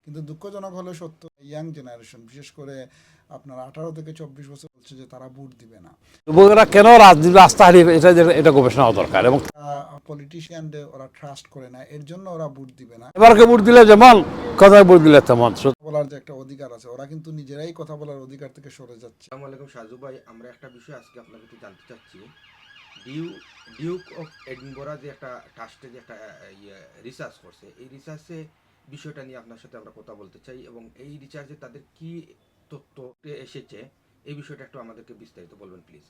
কিন্তু দুঃখজনক হলে সত্য, ইয়াং জেনারেশন বিশেষ করে আপনার 18 থেকে 24 বছর বলছে যে তারা ভোট দিবে না। যুবকরা কেন রাজনীতি আস্থা হারিয়ে এটা গবেষণা হওয়া দরকার। এবং পলিটিশিয়ানদের ওরা ট্রাস্ট করে না, এর জন্য ওরা ভোট দিবে না। এবারকে ভোট দিলে যেমন, কথায় ভোট দিলে তেমন। বলার যে একটা অধিকার আছে, ওরা কিন্তু নিজেরাই কথা বলার অধিকার থেকে সরে যাচ্ছে। আসসালামু আলাইকুম সাজু ভাই, আমরা একটা বিষয় আজকে আপনার কাছে জানতে চাচ্ছি। ডিউক অফ এডিনবরা যে একটা ট্রাস্টে যে একটা রিসার্চ করছে, এই রিসার্চে বিষয়টা নিয়ে আপনার সাথে আমরা কথা বলতে চাই এবং এই রিসার্চে তাদের কি তথ্য এসেছে এই বিষয়টা একটু আমাদেরকে বিস্তারিত বলবেন প্লিজ।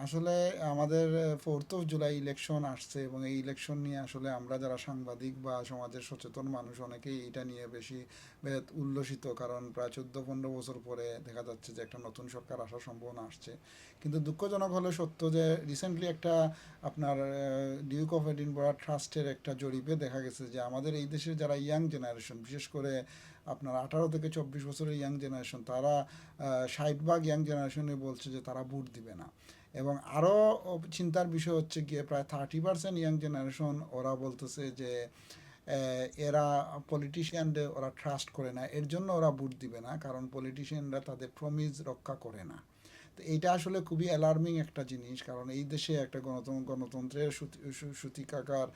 আসলে আমাদের 4 জুলাই ইলেকশন আসছে এবং এই ইলেকশন নিয়ে আসলে আমরা যারা সাংবাদিক বা সমাজের সচেতন মানুষ অনেকেই এটা নিয়ে বেশি উল্লসিত, কারণ প্রায় 14-15 বছর পরে দেখা যাচ্ছে যে একটা নতুন সরকার আসার সম্ভাবনা আসছে। কিন্তু দুঃখজনক হলে সত্য যে রিসেন্টলি একটা আপনার ডিউক অফ এডিনবরা ট্রাস্টের একটা জরিপে দেখা গেছে যে আমাদের এই দেশের যারা ইয়াং জেনারেশন, বিশেষ করে আপনার 18 থেকে 24 বছরের ইয়াং জেনারেশন, তারা 60% ইয়াং জেনারেশনে বলছে যে তারা ভোট দিবে না। এবং আরও চিন্তার বিষয় হচ্ছে গিয়ে প্রায় 30% ইয়াং জেনারেশন ওরা বলতেছে যে এরা পলিটিশিয়ানদের ওরা ট্রাস্ট করে না, এর জন্য ওরা ভোট দিবে না, কারণ পলিটিশিয়ানরা তাদের প্রমিস রক্ষা করে না। তো এইটা আসলে খুবই অ্যালার্মিং একটা জিনিস, কারণ এই দেশে একটা গণতন্ত্রের সূতিকাগার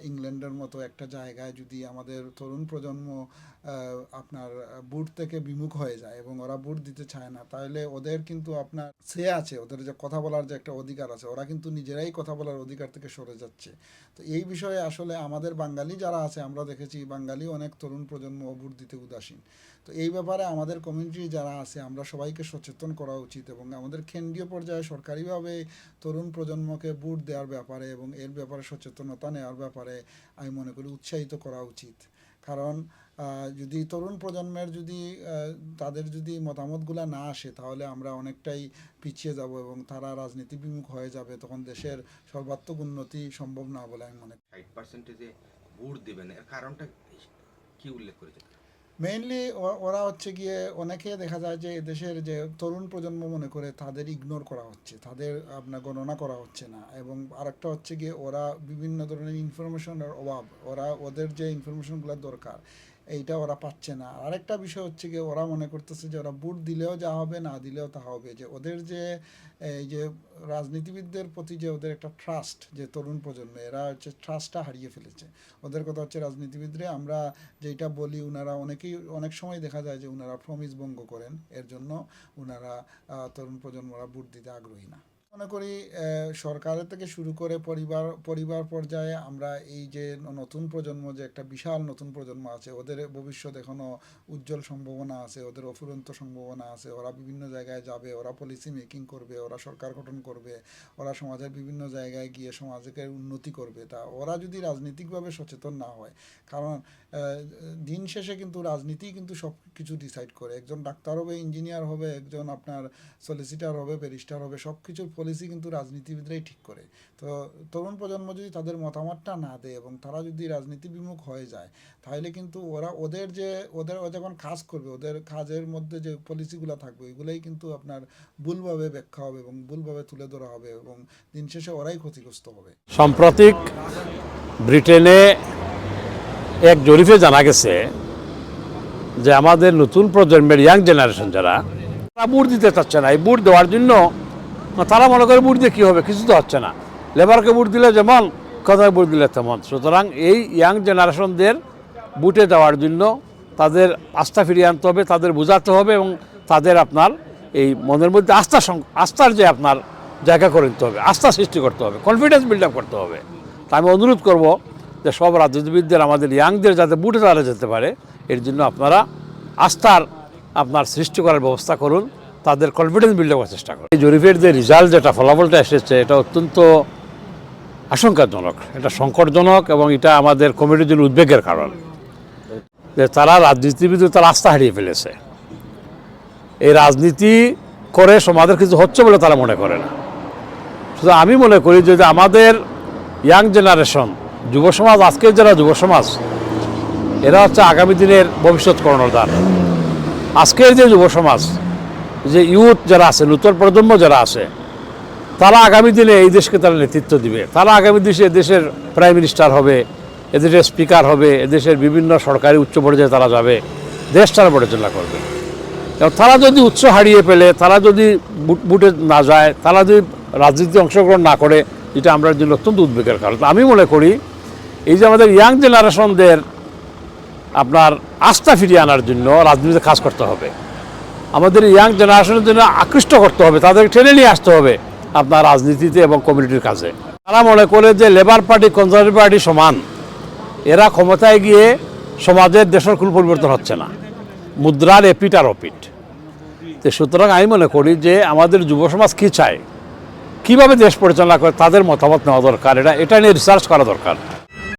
ইংল্যান্ডের মতো একটা জায়গায় যদি আমাদের তরুণ প্রজন্ম আপনার ভোট থেকে বিমুখ হয়ে যায় এবং ওরা ভোট দিতে চায় না, তাহলে ওদের কিন্তু আপনার সে আছে, ওদের যে কথা বলার যে একটা অধিকার আছে, ওরা কিন্তু নিজেরাই কথা বলার অধিকার থেকে সরে যাচ্ছে। তো এই বিষয়ে আসলে আমাদের বাঙালি যারা আছে, আমরা দেখেছি বাঙালি অনেক তরুণ প্রজন্ম ভোট দিতে উদাসীন। তো এই ব্যাপারে আমাদের কমিউনিটি যারা আছে, আমরা সবাইকে সচেতন করা উচিত এবং আমাদের কেন্দ্রীয় পর্যায়ে সরকারিভাবে তরুণ প্রজন্মকে ভোট দেওয়ার ব্যাপারে এবং এর ব্যাপারে সচেতনতা নেওয়ার ব্যাপারে আমি মনে করি উৎসাহিত করা উচিত। কারণ যদি তরুণ প্রজন্মের যদি তাদের যদি মতামতগুলো না আসে, তাহলে আমরা অনেকটাই পিছিয়ে যাব এবং তারা রাজনীতি বিমুখ হয়ে যাবে, তখন দেশের সর্বাত্মক উন্নতি সম্ভব না বলে আমি মনে করি। 60% ভোট দিবেন, এর কারণটা কি উল্লেখ করেছে? মেইনলি ওরা হচ্ছে গিয়ে অনেকে দেখা যায় যে দেশের যে তরুণ প্রজন্ম মনে করে তাদের ইগনোর করা হচ্ছে, তাদের আপনার গণনা করা হচ্ছে না। এবং আরেকটা হচ্ছে গিয়ে ওরা বিভিন্ন ধরনের ইনফরমেশনের অভাব, ওদের যে ইনফরমেশনগুলো দরকার এইটা ওরা পাচ্ছে না। আরেকটা বিষয় হচ্ছে গিয়ে ওরা মনে করতেছে যে ওরা ভোট দিলেও যা হবে, না দিলেও তা হবে, যে ওদের যে এই যে রাজনীতিবিদদের প্রতি যে ওদের একটা ট্রাস্ট, যে তরুণ প্রজন্ম এরা হচ্ছে ট্রাস্টটা হারিয়ে ফেলেছে। ওদের কথা হচ্ছে রাজনীতিবিদরে আমরা যেটা বলি, ওনারা অনেক সময় দেখা যায় যে ওনারা প্রমিস ভঙ্গ করেন, এর জন্য ওনারা তরুণ প্রজন্মরা ভোট দিতে আগ্রহী না। মনে করি সরকারের থেকে শুরু করে পরিবার পর্যায়ে আমরা এই যে নতুন প্রজন্ম, যে একটা বিশাল নতুন প্রজন্ম আছে, ওদের ভবিষ্যৎ এখনও উজ্জ্বল সম্ভাবনা আছে, ওদের অফুরন্ত সম্ভাবনা আছে। ওরা বিভিন্ন জায়গায় যাবে, ওরা পলিসি মেকিং করবে, ওরা সরকার গঠন করবে, ওরা সমাজের বিভিন্ন জায়গায় গিয়ে সমাজকে উন্নতি করবে। তা ওরা যদি রাজনৈতিকভাবে সচেতন না হয়, কারণ দিন শেষে কিন্তু রাজনীতি কিন্তু সব কিছু ডিসাইড করে। একজন ডাক্তার হবে, ইঞ্জিনিয়ার হবে, একজন আপনার সলিসিটার হবে, ব্যারিস্টার হবে, সব কিছুর পলিসি কিন্তু রাজনীতিবিদরাই ঠিক করে। তো তরুণ প্রজন্ম যদি তাদের মতামতটা না দেয় এবং তারা যদি রাজনীতি বিমুখ হয়ে যায়, তাহলে কিন্তু ওদের যখন কাজ করবে, ওদের কাজের মধ্যে যে পলিসিগুলো থাকবে ওইগুলোই কিন্তু আপনার ভুলভাবে ব্যাখ্যা হবে এবং ভুলভাবে তুলে ধরা হবে এবং দিন শেষে ওরাই ক্ষতিগ্রস্ত হবে। সাম্প্রতিক ব্রিটেনে এক জরিপে জানা গেছে যে আমাদের নতুন প্রজন্মের ইয়াং জেনারেশন যারা ভোট দিতে চাচ্ছে না। এই ভোট দেওয়ার জন্য তারা মনে করে ভোট দিয়ে কী হবে, কিছু তো হচ্ছে না। লেবারকে ভোট দিলে যেমন, কথায় ভোট দিলে তেমন। সুতরাং এই ইয়াং জেনারেশনদের ভোটে দেওয়ার জন্য তাদের আস্থা ফিরিয়ে আনতে হবে, তাদের বোঝাতে হবে এবং তাদের আপনার এই মনের মধ্যে আস্থার যে আপনার জায়গা করে নিতে হবে, আস্থা সৃষ্টি করতে হবে, কনফিডেন্স বিল্ড আপ করতে হবে। তা আমি অনুরোধ করব যে সব রাজনীতিবিদদের, আমাদের ইয়াংদের যাতে ভোটে তারা যেতে পারে, এর জন্য আপনারা আস্থার আপনার সৃষ্টি করার ব্যবস্থা করুন, তাদের কনফিডেন্স বিল্ড করার চেষ্টা করুন। এই জরিপের যে রেজাল্ট, যেটা ফলাফলটা এসেছে, এটা অত্যন্ত আশঙ্কাজনক, এটা সংকটজনক এবং এটা আমাদের কমিটির জন্য উদ্বেগের কারণ যে তারা রাজনীতিবিদ তারা আস্থা হারিয়ে ফেলেছে। এই রাজনীতি করে সমাজের কিছু হচ্ছে বলে তারা মনে করে না। শুধু আমি মনে করি যে আমাদের ইয়াং জেনারেশন, যুব সমাজ, আজকের যারা যুব সমাজ, এরা হচ্ছে আগামী দিনের ভবিষ্যৎ কর্ণধার। আজকের যে যুব সমাজ, যে ইউথ যারা আছে, নতুন প্রজন্ম যারা আছে, তারা আগামী দিনে এই দেশকে তারা নেতৃত্ব দিবে। তারা আগামী দেশে দেশের প্রাইম মিনিস্টার হবে, এদেশের স্পিকার হবে, এদেশের বিভিন্ন সরকারি উচ্চ পর্যায়ে তারা যাবে, দেশটার পরিচালনা করবে। এবং তারা যদি উৎস হারিয়ে ফেলে, তারা যদি বুটে না যায়, তারা যদি রাজনীতিতে অংশগ্রহণ না করে, এটা আমরা জন্য অত্যন্ত উদ্বেগের কারণ। আমি মনে করি এই যে আমাদের ইয়াং জেনারেশনদের আপনার আস্থা ফিরিয়ে আনার জন্য রাজনীতিতে কাজ করতে হবে। আমাদের ইয়াং জেনারেশনের জন্য আকৃষ্ট করতে হবে, তাদেরকে টেনে নিয়ে আসতে হবে আপনার রাজনীতিতে এবং কমিউনিটির কাজে। তারা মনে করে যে লেবার পার্টি কনজারভেটিভ পার্টি সমান, এরা ক্ষমতায় গিয়ে সমাজের দেশের কোনো পরিবর্তন হচ্ছে না, মুদ্রার এপিট আর অপিট। তো সুতরাং আমি মনে করি যে আমাদের যুব সমাজ কী চায়, কীভাবে দেশ পরিচালনা করে, তাদের মতামত নেওয়া দরকার, এটা নিয়ে রিসার্চ করা দরকার।